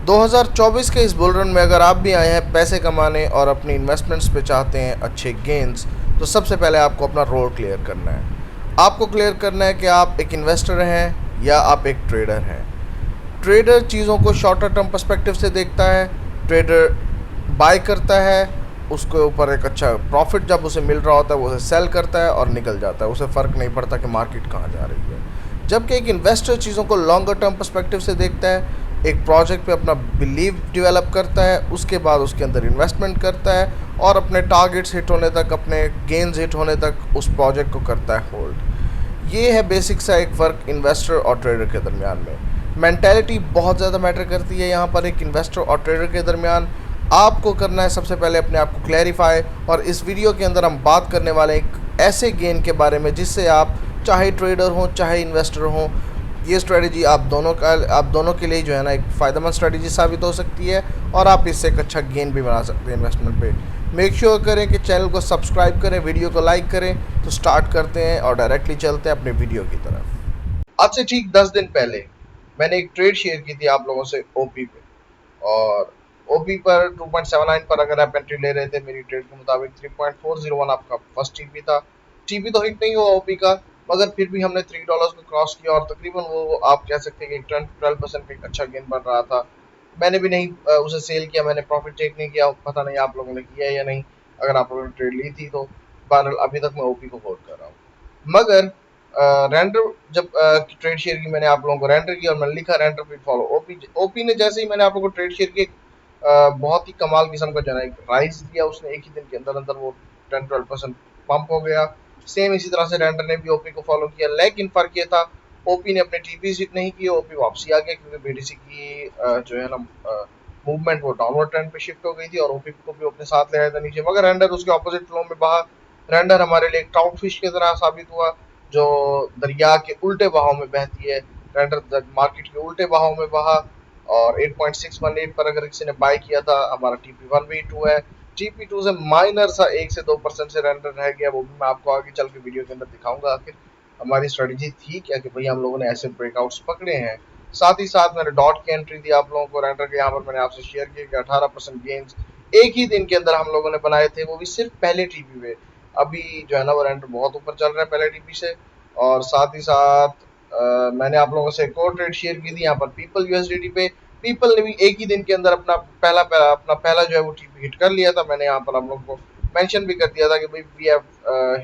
2024 के इस bull run में अगर आप भी आए हैं पैसे कमाने और अपनी इन्वेस्टमेंट्स पे चाहते हैं अच्छे गेंस, तो सबसे पहले आपको अपना रोल क्लियर करना है। आपको क्लियर करना है कि आप एक इन्वेस्टर हैं या आप एक ट्रेडर हैं। ट्रेडर चीज़ों को शॉर्टर टर्म पर्सपेक्टिव से देखता है। ट्रेडर बाय करता है, उसके ऊपर एक अच्छा प्रॉफिट जब उसे मिल रहा होता है वो उसे सेल करता है और निकल जाता है, उसे फ़र्क नहीं पड़ता कि मार्केट कहाँ जा रही है। जबकि एक इन्वेस्टर चीज़ों को लॉन्गर टर्म पर्सपेक्टिव से देखता है, एक प्रोजेक्ट पे अपना बिलीव डेवलप करता है, उसके बाद उसके अंदर इन्वेस्टमेंट करता है और अपने टारगेट्स हिट होने तक, अपने गेन्स हिट होने तक उस प्रोजेक्ट को करता है होल्ड। ये है बेसिक सा एक फ़र्क इन्वेस्टर और ट्रेडर के दरमियान में। मेंटेलिटी बहुत ज़्यादा मैटर करती है यहाँ पर एक इन्वेस्टर और ट्रेडर के दरमियान। आपको करना है सबसे पहले अपने आप को क्लैरिफाई, और इस वीडियो के अंदर हम बात करने वाले एक ऐसे गेन के बारे में जिससे आप चाहे ट्रेडर हों चाहे इन्वेस्टर हों, ये स्ट्रेटजी आप दोनों के लिए जो है ना एक फ़ायदेमंद स्ट्रेटजी साबित हो सकती है और आप इससे एक अच्छा गेन भी बना सकते हैं इन्वेस्टमेंट पे। मेक श्योर करें कि चैनल को सब्सक्राइब करें, वीडियो को लाइक करें। तो स्टार्ट करते हैं और डायरेक्टली चलते हैं अपने वीडियो की तरफ। आज से ठीक 10 दिन पहले मैंने एक ट्रेड शेयर की थी आप लोगों से ओपी पे, और ओपी पर 2.79 पर अगर आप एंट्री ले रहे थे, मेरी ट्रेड के मुताबिक 3.401 आपका फर्स्ट टीपी था। टीपी तो हिट नहीं हुआ ओपी का, मगर फिर भी हमने $3 को क्रॉस किया और तकरीबन वो आप कह सकते हैं कि 10-12% का एक अच्छा गेन बन रहा था। मैंने भी नहीं उसे सेल किया, मैंने प्रॉफिट टेक नहीं किया। पता नहीं आप लोगों ने किया या नहीं, अगर आप लोगों ने ट्रेड ली थी तो। बहरहाल अभी तक मैं ओपी को होल्ड कर रहा हूँ। मगर रेंडर जब ट्रेड शेयर की, मैंने आप लोगों को रेंडर किया और मैंने लिखा रेंडर फिर फॉलो ओपी। ओपी ने जैसे ही मैंने आप लोगों को ट्रेड शेयर की, बहुत ही कमाल किस्म का जो है एक राइज दिया उसने, एक ही दिन के अंदर अंदर वो 10-12% पंप हो गया। सेम इसी तरह से रेंडर ने भी ओपी को फॉलो किया, लेकिन फ़र्क ये था ओपी ने अपने टीपी हिट नहीं किए, ओपी वापसी आ गया क्योंकि बीटीसी की जो है ना मूवमेंट वो डाउनवर्ड ट्रेंड पे शिफ्ट हो गई थी और ओपी को भी अपने साथ ले आया था नीचे। मगर रेंडर उसके ऑपोजिट फ्लो में बहा। रेंडर हमारे लिए ट्राउट फिश की तरह साबित हुआ जो दरिया के उल्टे बहाव में बहती है। रेंडर मार्केट के उल्टे बहाव में बहा और 8.618 पर अगर किसी ने बाय किया था, हमारा टीपी 1v2 है। टीपी 2 से माइनर सा 1 से 2% से रेंडर रह गया, वो भी मैं आपको आगे चल के वीडियो के अंदर दिखाऊंगा आखिर हमारी स्ट्रेटजी थी क्या कि भाई हम लोगों ने ऐसे ब्रेकआउट्स पकड़े हैं। साथ ही साथ मैंने डॉट की एंट्री दी आप लोगों को रेंडर के, यहाँ पर मैंने आपसे शेयर किया कि 18% गेन्स एक ही दिन के अंदर हम लोगों ने बनाए थे, वो भी सिर्फ पहले टीपी पे। अभी जो है ना वो रेंडर बहुत ऊपर चल रहा है पहले टीपी से। और साथ ही साथ मैंने आप लोगों से एक और ट्रेड शेयर की थी यहाँ पर पीपल यूएसडीटी पे। पीपल ने भी एक ही दिन के अंदर अपना पहला जो है वो टीपी हिट कर लिया था। मैंने यहाँ पर आप लोगों को मेंशन भी कर दिया था कि भाई we have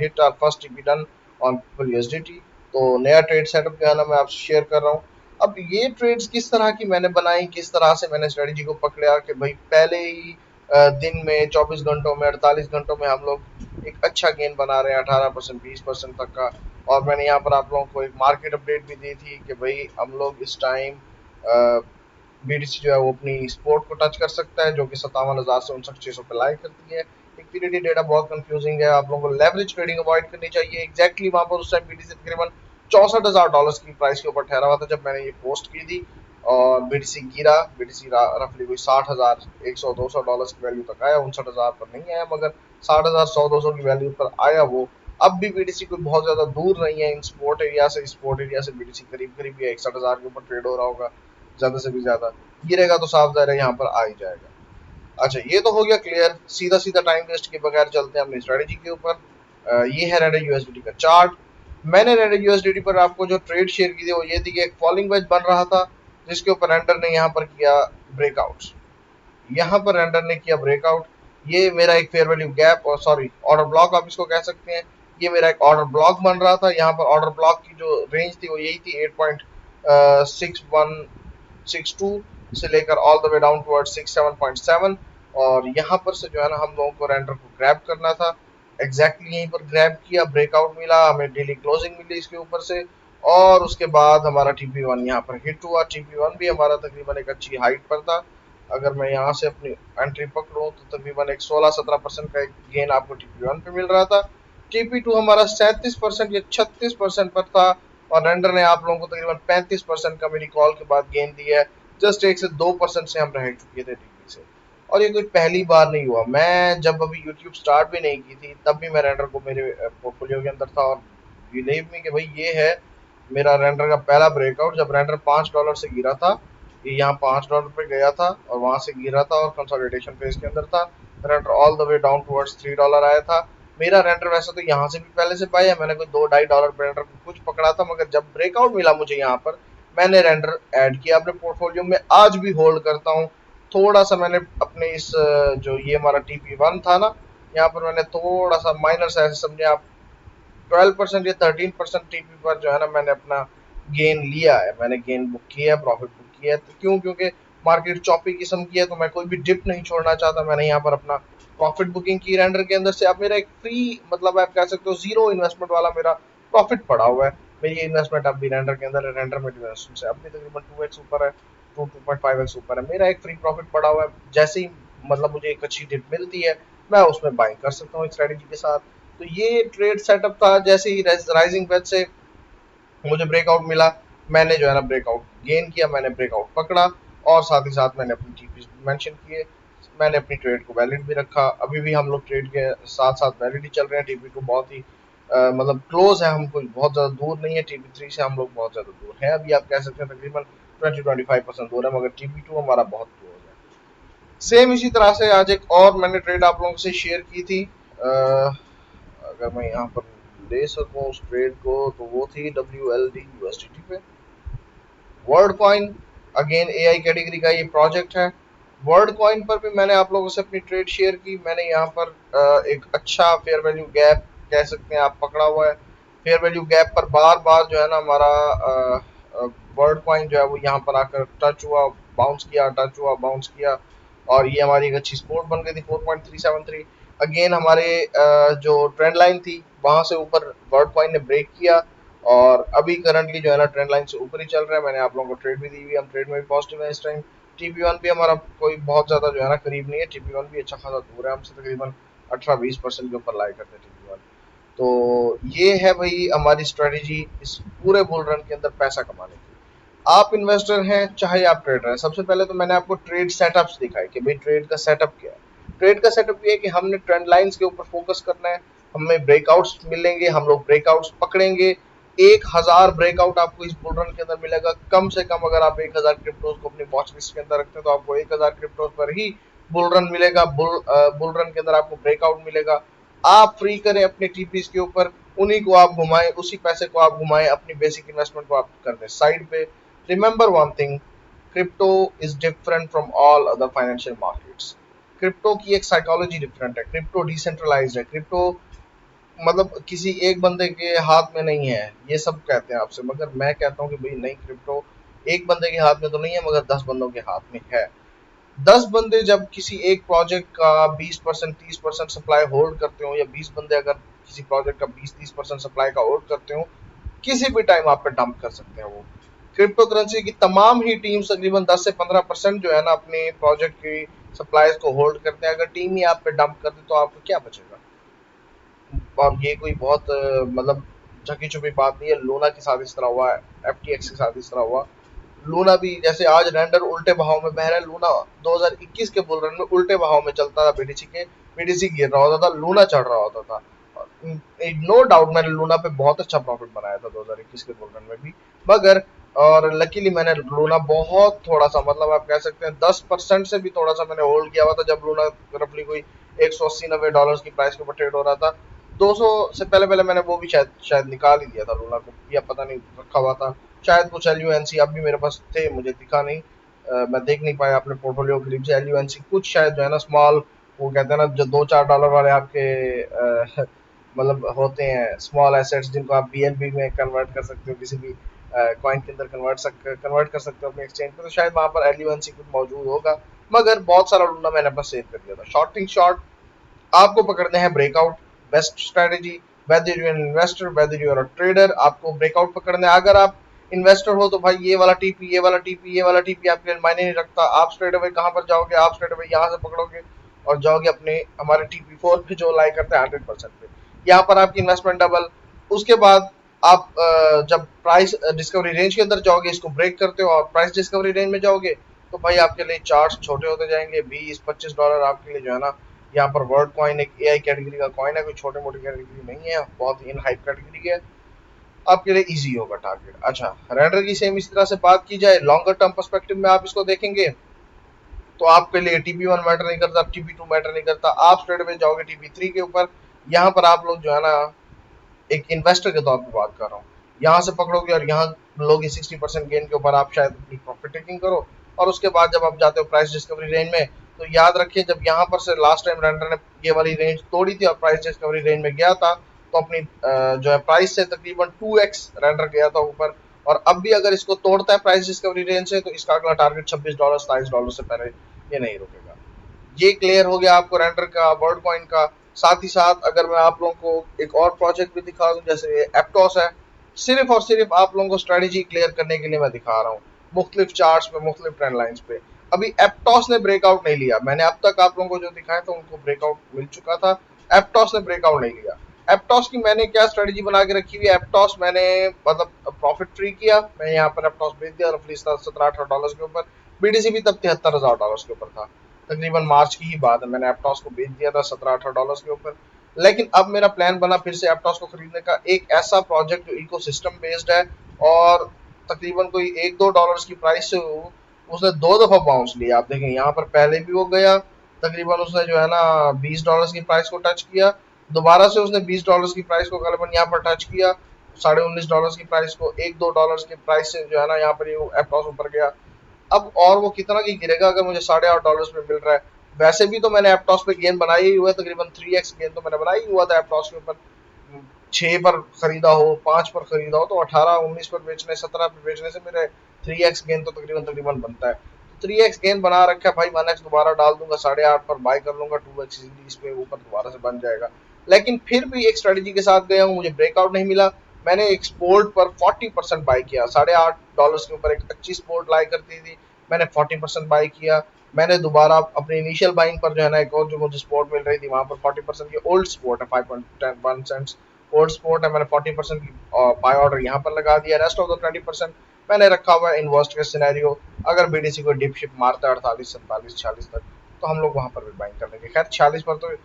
hit our first TP done on people USDT. तो नया ट्रेड सेटअप जो है ना मैं आपसे शेयर कर रहा हूँ। अब ये ट्रेड्स किस तरह की मैंने बनाई, किस तरह से मैंने स्ट्रेटजी को पकड़ा कि भाई पहले ही दिन में 24 घंटों में 48 घंटों में हम लोग एक अच्छा गेन बना रहे हैं 18% 20% तक का। और मैंने यहाँ पर आप लोगों को एक मार्केट अपडेट भी दी थी कि भाई हम लोग इस टाइम बीटीसी जो है वो अपनी सपोर्ट को टच कर सकता है जो कि 57,000 से 59,600 पे लाई करती है। लिक्विडिटी डेटा बहुत कंफ्यूजिंग है, आप लोगों को लेवरेज ट्रेडिंग अवॉइड करनी चाहिए। एग्जैक्टली वहां पर उस टाइम बीटीसी तकरीबन $64,000 की प्राइस के ऊपर ठहरा हुआ था जब मैंने ये पोस्ट की थी। और बीटीसी गिरा, बीटीसी रफली कोई 60,000 $100-200 की वैल्यू तक आया, 59,000 पर नहीं आया मगर 60,000 100-200 की वैल्यू पर आया वो। अब भी बीटीसी कोई बहुत ज्यादा दूर नहीं है इन स्पोर्ट एरिया से। स्पोर्ट एरिया से बीटीसी करीब करीब 61,000 के ऊपर ट्रेड हो रहा होगा, ज्यादा से भी ज्यादा। गिरेगा तो साफ जाहिर है यहाँ पर आ ही जाएगा। अच्छा, ये तो हो गया क्लियर। सीधा सीधा टाइम वेस्ट के बगैर चलते हैं अपनी स्ट्रेटजी के ऊपर। ये है रेंडर यूएसडीटी का चार्ट। मैंने रेंडर यूएसडीटी पर आपको जो ट्रेड शेयर की थी वो ये थी कि एक फॉलिंग वेज बन रहा था जिसके ऊपर रेंडर ने यहाँ पर किया ब्रेकआउट। यहाँ पर रेंडर ने किया ब्रेकआउट। ये मेरा एक फेयर वैल्यू गैप, और सॉरी ऑर्डर ब्लॉक आप इसको कह सकते हैं। ये मेरा एक ऑर्डर ब्लॉक बन रहा था। यहाँ पर ऑर्डर ब्लॉक की जो रेंज थी वो यही थी 8.6162 से लेकर all the way down toward 67.7। और यहाँ पर से जो है ना हम लोगों को रेंडर को ग्रैब करना था। एग्जैक्टली यहीं पर ग्रैब किया, ब्रेकआउट मिला, हमें डेली क्लोजिंग मिली इसके ऊपर से। और उसके बाद हमारा टीपी 1 यहाँ पर हिट हुआ। टीपी 1 भी हमारा तकरीबन एक अच्छी हाइट पर था। अगर मैं यहाँ से अपनी एंट्री पकड़ूं तो तकरीबन एक 16-17% का एक गेन आपको टीपी 1 पे मिल रहा था। टीपी 2 हमारा 37% या 36% पर था और रेंडर ने आप लोगों को तकरीबन 35% का मेरी कॉल के बाद गेन दिया है। जस्ट 1 से 2% से हम रह चुके थे टीपी से। और ये कोई पहली बार नहीं हुआ। मैं जब अभी यूट्यूब स्टार्ट भी नहीं की थी तब भी मैं रेंडर को मेरे पोर्टफोलियो के अंदर था। और बिलीव मी कि भाई ये है मेरा रेंडर का पहला ब्रेकआउट जब रेंडर $5 से गिरा था ये यहाँ $5 पे गया था और वहां से गिरा था और कंसोलिडेशन फेज के अंदर था। Render all the way down towards $3 आया था। मेरा रेंडर वैसे तो यहाँ से भी पहले से बाय है, मैंने कोई $2-2.5 पे रेंडर कुछ पकड़ा था, मगर जब ब्रेकआउट मिला मुझे यहाँ पर मैंने रेंडर ऐड किया अपने पोर्टफोलियो में, आज भी होल्ड करता हूँ। थोड़ा सा मैंने अपने इस जो ये हमारा TP1 था ना, यहाँ पर मैंने थोड़ा सा माइनर सा ऐसे समझे आप 12% या 13% टीपी पर जो है ना मैंने अपना गेन लिया है, मैंने गेन बुक किया है, प्रॉफिट बुक किया है। तो क्यों? क्योंकि मार्केट चॉपी किस्म की है, तो मैं कोई भी डिप नहीं छोड़ना चाहता। मैंने यहाँ पर अपना प्रॉफिट बुकिंग की रेंडर के अंदर से। अब मेरा एक फ्री, मतलब आप कह सकते हो जीरो इन्वेस्टमेंट वाला मेरा प्रॉफिट पड़ा हुआ है। मेरी इन्वेस्टमेंट अब भी रेंडर के अंदर है, रेंडर में इन्वेस्टमेंट से अब भी तकरीबन 2x ऊपर है, 2.5x ऊपर है। मेरा एक फ्री प्रॉफिट पड़ा हुआ है। जैसे ही मतलब मुझे एक अच्छी डिप मिलती है मैं उसमें बाइंग कर सकता हूँ स्ट्रेटेजी के साथ। तो ये ट्रेड सेटअप था। जैसे ही राइजिंग वेज से मुझे ब्रेकआउट मिला, मैंने जो है ना ब्रेकआउट गेन किया, मैंने ब्रेकआउट पकड़ा और साथ ही साथ मैंने अपनी टीपी मेंशन किए। मैंने अपनी ट्रेड को वैलिड भी रखा। अभी भी हम लोग ट्रेड के साथ साथ वैलिड ही चल रहे हैं। टीपी को बहुत ही मतलब क्लोज है, हम कोई बहुत ज़्यादा दूर नहीं है। TP3 से हम लोग बहुत ज़्यादा दूर हैं। अभी आप कह सकते हैं तकरीबन 20-25% दूर है, मगर TP2 हमारा बहुत क्लोज है। सेम इसी तरह से आज एक और मैंने ट्रेड आप लोगों से शेयर की थी। अगर मैं यहाँ पर ले सकूँ उस ट्रेड को, तो वो थी WLD USDT पे world coin. Again AI category का ये प्रोजेक्ट है। वर्ल्ड कॉइन पर भी मैंने आप लोगों से अपनी ट्रेड शेयर की। मैंने यहाँ पर एक अच्छा फेयर वैल्यू गैप कह सकते हैं आप पकड़ा हुआ है। फेयर वैल्यू गैप पर बार बार जो है ना हमारा वर्ल्ड कॉइन जो है वो यहाँ पर आकर टच हुआ, बाउंस किया, टच हुआ, बाउंस किया, और ये हमारी एक अच्छी सपोर्ट बन गई थी 4.373। अगेन हमारे जो ट्रेंड लाइन थी वहां से ऊपर वर्ल्ड कॉइन ने ब्रेक किया और अभी करंटली जो है ना ट्रेंड लाइन से ऊपर ही चल रहा है। मैंने आप लोगों को ट्रेड भी दी हुई है, हम ट्रेड में भी पॉजिटिव है इस टाइम। TP1 भी हमारा कोई बहुत ज्यादा जो है ना करीब नहीं है। TP1 भी अच्छा खासा दूर है हमसे, तकरीबन 18-20% के ऊपर लाई करते हैं TP1। तो ये है भाई हमारी स्ट्रेटेजी इस पूरे बुल रन के अंदर पैसा कमाने की। आप इन्वेस्टर हैं चाहे आप ट्रेडर हैं, सबसे पहले तो मैंने आपको ट्रेड सेटअप्स दिखाए कि भाई ट्रेड का सेटअप क्या है। ट्रेड का सेटअप ये है कि हमने ट्रेंड लाइंस के ऊपर फोकस करना है। हमें ब्रेकआउट्स मिलेंगे, हम लोग ब्रेकआउट्स पकड़ेंगे। 1000 ब्रेकआउट आपको इस बुल रन के अंदर मिलेगा कम से कम। अगर आप 1000 क्रिप्टोज को अपनी वॉच लिस्ट के अंदर रखते हैं तो आपको 1000 क्रिप्टोज पर ही बुल रन मिलेगा। बुल रन के अंदर आपको ब्रेकआउट मिलेगा। आप फ्री करें अपने टीपीज के ऊपर, उन्हीं को आप घुमाएं, उसी पैसे को आप घुमाएं, अपनी बेसिक इन्वेस्टमेंट को आप कर दें साइड पे। Remember one thing, crypto is different from all other financial markets. Crypto की एक साइकोलॉजी डिफरेंट है। क्रिप्टो डिसेंट्रलाइज्ड है। क्रिप्टो मतलब किसी एक बंदे के हाथ में नहीं है, ये सब कहते हैं आपसे, मगर मैं कहता हूँ कि भाई नहीं, क्रिप्टो एक बंदे के हाथ में तो नहीं है, मगर 10 बंदों के हाथ में है। 10 बंदे जब किसी एक प्रोजेक्ट का 20% 30% सप्लाई होल्ड करते हो, या 20 बंदे अगर किसी प्रोजेक्ट का 20-30% सप्लाई का होल्ड करते हो, किसी भी टाइम आप पे डंप कर सकते हैं वो। क्रिप्टो करेंसी की तमाम ही टीम्स तकरीबन 10 से 15% जो है ना अपने प्रोजेक्ट की सप्लाईज को होल्ड करते हैं। अगर टीम ही आप पे डंप कर दे तो आपको क्या बचेगा? और ये कोई बहुत मतलब झकी छुपी बात नहीं है। लूना के साथ इस तरह हुआ है, FTX के साथ इस तरह हुआ। लूना भी जैसे आज रेंडर उल्टे बहाव में बह रहा है, लूना 2021 के बुल रन में उल्टे बहाव में चलता था। BTC के BTC गिर रहा होता था, लूना चढ़ रहा होता था। नो डाउट मैंने लूना पे बहुत अच्छा प्रॉफिट बनाया था 2021 के बुल रन में भी, मगर और लकीली मैंने लूना बहुत थोड़ा सा, मतलब आप कह सकते हैं 10% से भी थोड़ा सा मैंने होल्ड किया हुआ था, जब लूना रफली कोई $180-90 की प्राइस के ऊपर ट्रेड हो रहा था। 200 से पहले पहले मैंने वो भी शायद शायद निकाल ही दिया था लूना को, या पता नहीं रखा हुआ था शायद कुछ। LUNC अब भी मेरे पास थे, मुझे दिखा नहीं, मैं देख नहीं पाया अपने पोर्टफोलियो क्लिप से। LUNC कुछ शायद जो है ना स्मॉल, वो कहते हैं ना जो $2-4 वाले आपके मतलब होते हैं स्मॉल एसेट्स, जिनको आप BNB में कन्वर्ट कर सकते हो, किसी भी कॉइन के अंदर कन्वर्ट कर सकते हो अपने एक्सचेंज पे, तो शायद वहां पर LUNC कुछ मौजूद होगा। मगर बहुत सारा लूना मैंने अपना सेव कर दिया था। शॉर्टिंग शॉर्ट आपको पकड़ने हैं breakout, best strategy. Whether you an investor, whether you are a trader, आपको ब्रेकआउट पकड़ना है। अगर आप इन्वेस्टर हो तो भाई ये वाला टीपी, ये वाला टीपी, ये वाला टीपी आपके लिए मायने नहीं रखता। आप स्ट्रेट अवे कहाँ पर जाओगे? आप स्ट्रेट अवे यहाँ से पकड़ोगे और जाओगे अपने हमारे TP4 पे जो लाई करते हैं 100% पे। यहाँ पर आपकी इन्वेस्टमेंट डबल। उसके बाद आप जब प्राइस डिस्कवरी रेंज के अंदर जाओगे, इसको ब्रेक करते हो और प्राइस डिस्कवरी रेंज में जाओगे, तो भाई आपके लिए चार्ट्स छोटे होते जाएंगे। $20-25 आपके लिए जो है ना यहाँ पर वर्ल्ड कॉइन एक AI कैटेगरी का कॉइन है, कोई छोटे मोटी कैटेगरी नहीं है, बहुत इन हाइप कैटेगरी है। आपके लिए इजी होगा टारगेट। अच्छा, रेंडर की सेम इसी तरह से बात की जाए, लॉन्गर टर्म पर्सपेक्टिव में आप इसको देखेंगे तो आपके लिए TP1 मैटर नहीं करता, TP2 मैटर नहीं करता, आप स्ट्रेट अवे जाओगे TP3 के ऊपर। यहाँ पर आप लोग जो है ना, एक इन्वेस्टर के तौर पर बात कर रहा हूँ, यहाँ से पकड़ोगे और यहाँ लोगे 60% गेन के ऊपर, आप शायद अपनी प्रॉफिट टेकिंग करो। और उसके बाद जब आप जाते हो प्राइस डिस्कवरी रेंज में, तो याद रखिए जब यहाँ पर से लास्ट टाइम रेंडर ने ये वाली रेंज तोड़ी थी और प्राइस डिस्कवरी रेंज में गया था, तो अपनी जो है प्राइस से तकरीबन 2x रेंडर गया था ऊपर। और अब भी अगर इसको तोड़ता है प्राइस डिस्कवरी रेंज से, तो इसका अगला टारगेट $26 $27 से पहले ये नहीं रुकेगा। ये क्लियर हो गया आपको रेंडर का, वर्ड कॉइन का। साथ ही साथ अगर मैं आप लोगों को एक और प्रोजेक्ट भी दिखा दूं, जैसे एप्टॉस है, सिर्फ और सिर्फ आप लोगों को स्ट्रेटेजी क्लियर करने के लिए मैं दिखा रहा हूँ, मुख्तलिफ चार्ट्स पे, मुख्तलिफ ट्रेंड लाइंस पे। अभी एप्टॉस ने ब्रेकआउट नहीं लिया, मैंने अब तक आप लोगों को जो दिखाया था उनको ब्रेकआउट मिल चुका था, एप्टॉस ने ब्रेकआउट नहीं लिया। एप्टॉस की मैंने क्या स्ट्रेटेजी बना के रखी हुई है, एप्टॉस मैंने मतलब प्रॉफिट फ्री किया, मैं यहाँ पर एप्टॉस बेच दिया रफली $17-18 के ऊपर। BTC भी तब $73,000 के ऊपर था, तकरीबन मार्च की ही बात है, मैंने एप्टॉस को बेच दिया था $17-18 के ऊपर। लेकिन अब मेरा प्लान बना फिर से एप्टॉस को खरीदने का, एक ऐसा प्रोजेक्ट जो इकोसिस्टम बेस्ड है और तकरीबन कोई $1-2 की प्राइस से उसने 2 दफा बाउंस लिया। आप देखें यहाँ पर पहले भी वो गया, तकरीबन उसने जो है ना $20 की प्राइस को टच किया, दोबारा से उसने $20 की प्राइस को गलबन यहाँ पर टच किया, $19.5 की प्राइस को, $1-2 की प्राइस से जो है ना यहाँ पर ये एप्टॉस ऊपर गया। अब और वो कितना की गिरेगा अगर मुझे $8.5 में मिल रहा है। वैसे भी तो मैंने एप्टॉस पे गेन बनाया ही हुआ है, तकरीबन 3x गेन तो मैंने बनाया ही हुआ था एप्टॉस के ऊपर। 6 पर खरीदा हो, 5 पर खरीदा हो, तो 18-19 पर बेचने, 17 पर बेचने से मेरे 3x गेन तो तकरीबन तकरीबन बनता है। 3x गेन बना रखा है भाई, 1x दोबारा डाल दूंगा, 8.5 पर बाय कर लूंगा, 2x इस पे ऊपर दोबारा से बन जाएगा। लेकिन फिर भी एक स्ट्रेटेजी के साथ गया हूँ, मुझे ब्रेकआउट नहीं मिला। मैंने एक स्पोर्ट पर 40% बाय किया, $8.5 के ऊपर एक अच्छी स्पोर्ट लाई करती थी, मैंने 40% बाय किया। मैंने दोबारा अपनी इनिशियल बाइंग पर जो है ना, एक और जो मुझे स्पोर्ट मिल रही थी वहां पर 40% की ओल्ड स्पोर्ट है, 5.1 ओल्ड स्पोर्ट है, मैंने 40% की बाय ऑर्डर यहाँ पर लगा दिया। रेस्ट ऑफ द 20% मैंने रखा हुआ है इन्वेस्ट के सिनेरियो, अगर BTC को डिप शिप मारता है 48 47 46 तक, तो हम लोग वहां पर भी बाइंग कर लेंगे। खैर 46 पर तो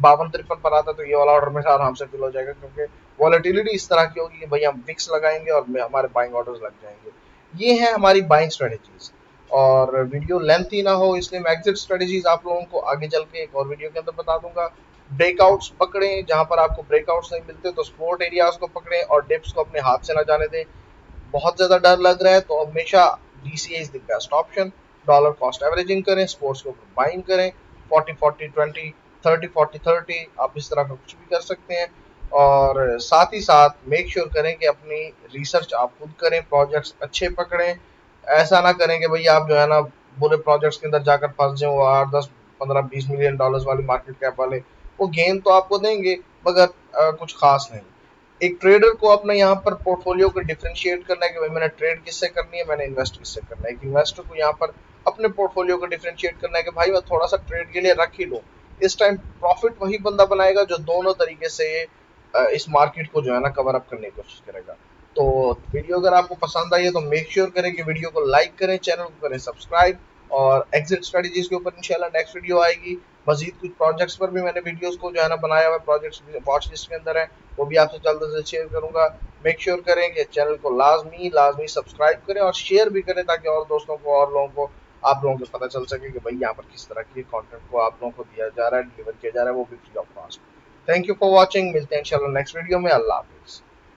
52 53 पर आता तो ये वाला ऑर्डर मेरा आराम से फिल हो जाएगा, क्योंकि वॉलेटिलिटी इस तरह की होगी कि भाई हम फिक्स लगाएंगे और हमारे बाइंग ऑर्डर्स लग जाएंगे। ये है हमारी बाइंग स्ट्रेटेजीज। और वीडियो लेंथी ना हो इसलिए मैं एग्जिट स्ट्रेटेजीज आप लोगों को आगे चल के एक और वीडियो के अंदर बता दूंगा। ब्रेकआउट्स पकड़ें, जहां पर आपको ब्रेकआउट्स नहीं मिलते तो स्पोर्ट एरियाज को पकड़ें और डिप्स को अपने हाथ से ना जाने दें। बहुत ज़्यादा डर लग रहा है तो हमेशा DCA is the best option. Dollar cost averaging करें, स्पोर्ट्स के ऊपर बाइंग करें, 40-40-20, 30-40-30, आप इस तरह का कुछ भी कर सकते हैं। और साथ ही साथ मेक श्योर करें कि अपनी रिसर्च आप खुद करें, प्रोजेक्ट्स अच्छे पकड़ें। ऐसा ना करें कि भाई आप जो है ना बुरे प्रोजेक्ट्स के अंदर जाकर फंस जाए, वो 8 10 15 20 मिलियन डॉलर्स वाली मार्केट कैप वाले, वो गेन तो आपको देंगे मगर कुछ खास नहीं। एक ट्रेडर को अपना यहाँ पर पोर्टफोलियो को डिफरेंशिएट करना है कि भाई मैंने ट्रेड किससे करनी है, मैंने इन्वेस्ट किससे करना है। एक इन्वेस्टर को यहाँ पर अपने पोर्टफोलियो को डिफरेंशिएट करना है कि भाई मैं थोड़ा सा ट्रेड के लिए रख ही लूँ। इस टाइम प्रॉफिट वही बंदा बनाएगा जो दोनों तरीके से इस मार्केट को जो है ना कवर अप करने की कोशिश करेगा। तो वीडियो अगर आपको पसंद आई है तो मेक श्योर करें कि वीडियो को लाइक करें, चैनल को करें सब्सक्राइब। और एग्जिट स्ट्रेटजीज के ऊपर इंशाल्लाह नेक्स्ट वीडियो आएगी। मजीद कुछ प्रोजेक्ट्स पर भी मैंने वीडियोस को जो है ना बनाया हुआ है, प्रोजेक्ट्स वॉच लिस्ट के अंदर है, वो भी आपसे जल्द से शेयर करूंगा। मेक श्योर करें कि चैनल को लाजमी लाजमी सब्सक्राइब करें और शेयर भी करें, ताकि और दोस्तों को और लोगों को आप लोगों को पता चल सके कि भाई यहाँ पर किस तरह की कंटेंट को आप लोगों को दिया जा रहा है, डिलीवर किया जा रहा है, वो भी free of cost. Thank you for watching, मिलते हैं इंशाल्लाह नेक्स्ट वीडियो में। अल्लाह हाफिज़।